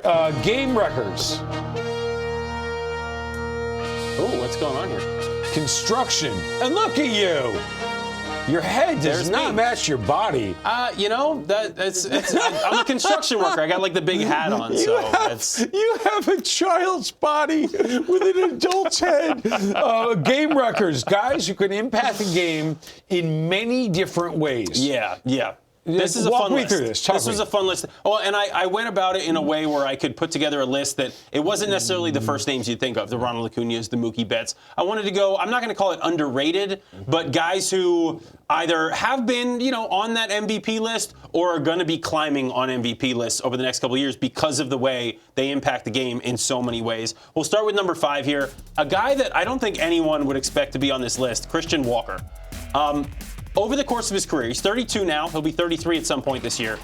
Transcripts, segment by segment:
right, game Reckers. Oh, what's going on here? Construction. And look at you. Your head does not match your body. You know, I'm a construction worker. I got like the big hat on, You have a child's body with an adult's head. Game Reckers, guys who can impact the game in many different ways. Yeah. This is a Walk fun me list. through this. This was a fun list. Oh, and I went about it in a way where I could put together a list that it wasn't necessarily the first names you'd think of, the Ronald Acuñas, the Mookie Betts. I wanted to go, I'm not going to call it underrated, but guys who either have been, on that MVP list or are going to be climbing on MVP lists over the next couple of years because of the way they impact the game in so many ways. We'll start with number 5 here. A guy that I don't think anyone would expect to be on this list, Christian Walker. Over the course of his career, he's 32 now, he'll be 33 at some point this year,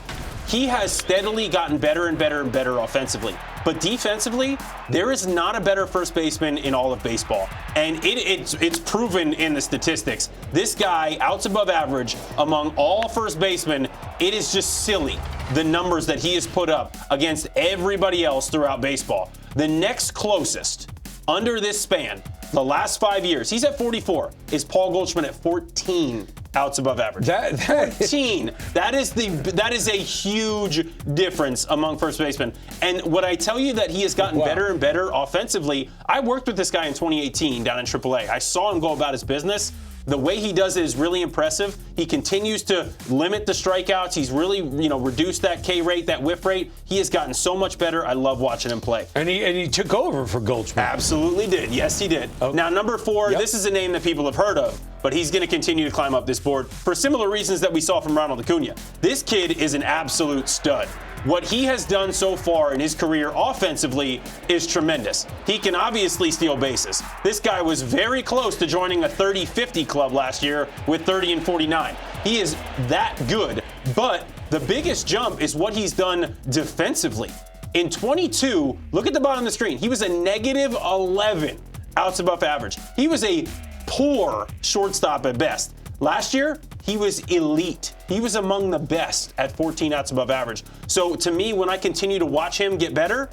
he has steadily gotten better and better and better offensively. But defensively, there is not a better first baseman in all of baseball. And it's proven in the statistics. This guy, outs above average among all first basemen, it is just silly, the numbers that he has put up against everybody else throughout baseball. The next closest, under this span, the last 5 years, he's at 44, is Paul Goldschmidt at 14 outs above average. 14. That is a huge difference among first basemen. And what I tell you that he has gotten better and better offensively, I worked with this guy in 2018 down in AAA. I saw him go about his business. The way he does it is really impressive. He continues to limit the strikeouts. He's really, reduced that K rate, that whiff rate. He has gotten so much better. I love watching him play. And he took over for Goldschmidt. Absolutely did. Yes, he did. Okay. Now, number 4, This is a name that people have heard of, but he's going to continue to climb up this board for similar reasons that we saw from Ronald Acuña. This kid is an absolute stud. What he has done so far in his career offensively is tremendous. He can obviously steal bases. This guy was very close to joining a 30-50 club last year with 30 and 49. He is that good, but the biggest jump is what he's done defensively. In 22, look at the bottom of the screen. He was a negative 11 outs above average. He was a poor shortstop at best. Last year, he was elite. He was among the best at 14 outs above average. So to me, when I continue to watch him get better,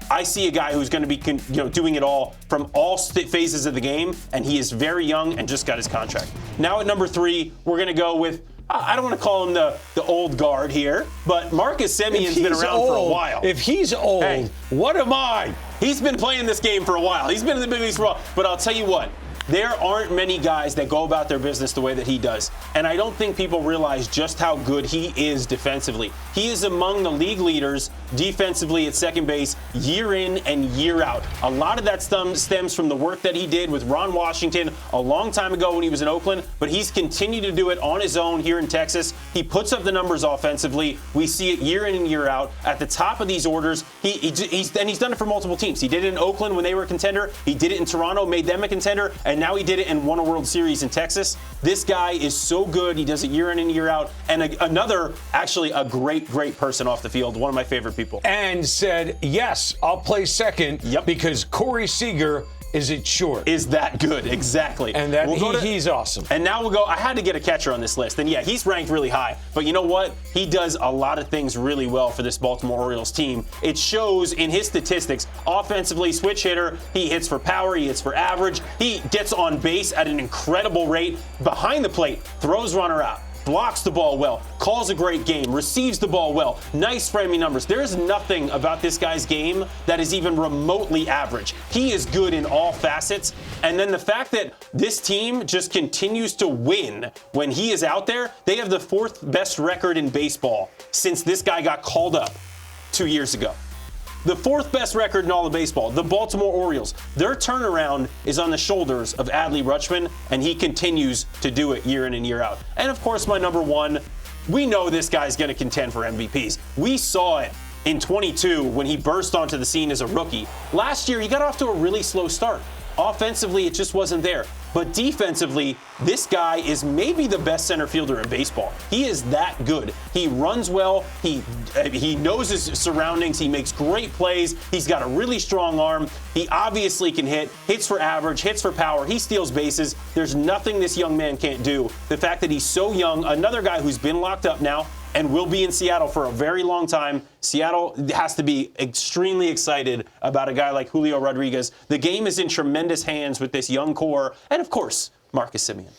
I see a guy who's going to be doing it all from all phases of the game, and he is very young and just got his contract. Now at number 3, we're going to go with, I don't want to call him the old guard here, but Marcus Semien's been around for a while. If he's old, hey, what am I? He's been playing this game for a while. He's been in the big leagues for a while. But I'll tell you what, there aren't many guys that go about their business the way that he does. And I don't think people realize just how good he is defensively. He is among the league leaders defensively at second base year in and year out. A lot of that stems from the work that he did with Ron Washington a long time ago when he was in Oakland, but he's continued to do it on his own here in Texas. He puts up the numbers offensively. We see it year in and year out. At the top of these orders, he's done it for multiple teams. He did it in Oakland when they were a contender. He did it in Toronto, made them a contender, and now he did it and won a World Series in Texas. This guy is so good. He does it year in and year out. And another, actually, a great person off the field, one of my favorite people. And said, yes, I'll play second because Corey Seager is it short. Is that good, exactly. And that he's awesome. And now we'll go, I had to get a catcher on this list. And yeah, he's ranked really high. But you know what? He does a lot of things really well for this Baltimore Orioles team. It shows in his statistics. Offensively, switch hitter, he hits for power, he hits for average. He gets on base at an incredible rate. Behind the plate, throws runner out. Blocks the ball well, calls a great game, receives the ball well, nice framing numbers. There is nothing about this guy's game that is even remotely average. He is good in all facets. And then the fact that this team just continues to win when he is out there, they have the 4th best record in baseball since this guy got called up 2 years ago. The 4th best record in all of baseball, the Baltimore Orioles. Their turnaround is on the shoulders of Adley Rutschman, and he continues to do it year in and year out. And of course, my number 1, we know this guy's going to contend for MVPs. We saw it in 22 when he burst onto the scene as a rookie. Last year, he got off to a really slow start. Offensively, it just wasn't there. But defensively, this guy is maybe the best center fielder in baseball. He is that good. He runs well. He knows his surroundings. He makes great plays. He's got a really strong arm. He obviously can hits for average, hits for power. He steals bases. There's nothing this young man can't do. The fact that he's so young, another guy who's been locked up now, and will be in Seattle for a very long time. Seattle has to be extremely excited about a guy like Julio Rodriguez. The game is in tremendous hands with this young core, and of course, Marcus Semien.